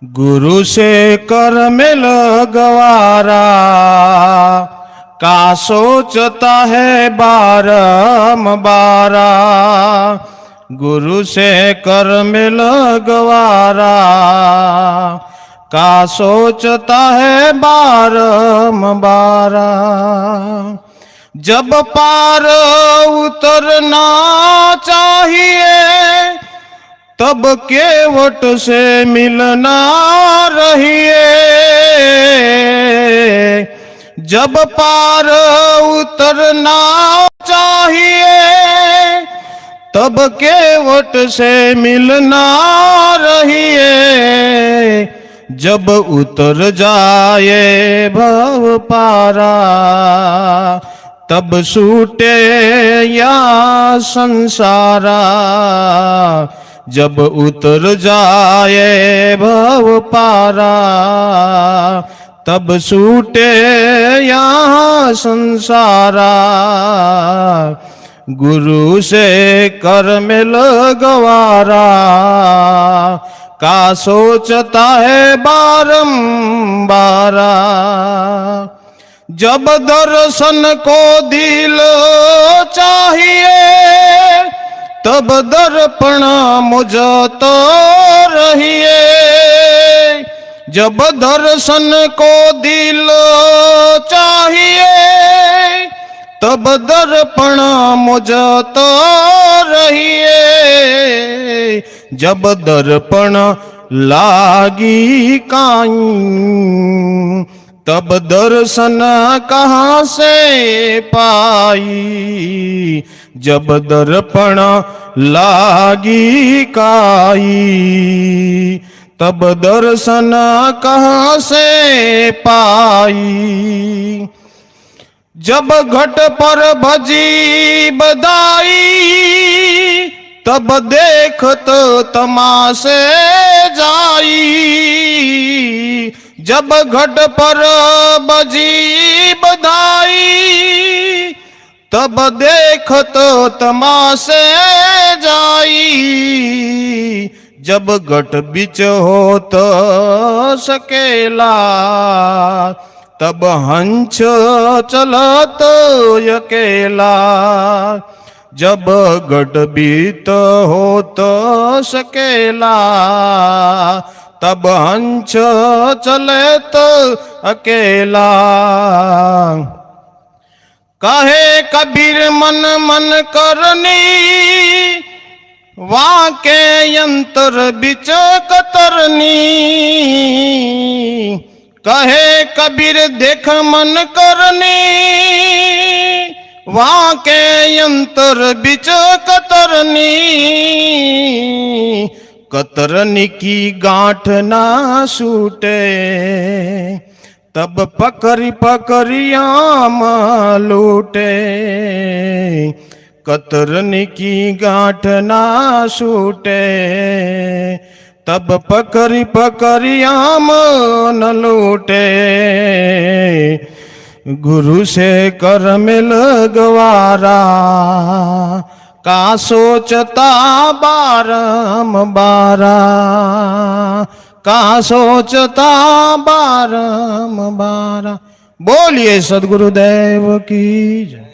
गुरु से कर मिल गवारा, का सोचता है बारंबारा। गुरु से कर मिल गवारा, का सोचता है बारंबारा। जब पार उतरना चाहिए, तब केवट से मिलना रहिए। जब पार उतरना चाहिए, तब केवट से मिलना रहिए। जब उतर जाए भव पारा, तब छूटे या संसारा। जब उतर जाए भव पारा, तब छूटे यहाँ संसारा। गुरु से कर मिल गवारा, का सोचता है बारंबारा। जब दर्शन को दिल चाहिए, तब दर्पण मुझ तो रहिए। जब दर्शन को दिल चाहिए, तब दर्पण मुझ तो रहिए। जब दर्पण लागी काई, तब दर्शन कहाँ से पाई। जब दर्पण लागी काई, तब दर्शन कहाँ से पाई। जब घट पर भजी बधाई, तब देखत तमाशे जाई। जब घट पर बजी बधाई, तब देखत तमाशे जाई। जब घट बिच होत सकेला, तब हंस चलत अकेला। जब घट बीत होत सकेला, तब हंस चले तो अकेला। कहे कबीर मन मन करनी, वाके यंत्र बिच कतरनी। कहे कबीर देख मन करनी, वाके यंत्र बिच कतरनी। कतरनी की गांठ ना छूटे, तब पकड़ी पकड़ी आम लूटे। कतरनी की गांठ ना छूटे, तब पकड़ी पकड़ी आम न लूटे। गुरु से कर मिल गवारा, का सोचता बारंबारा। का सोचता बारंबारा। बोलिए सद्गुरुदेव की जय।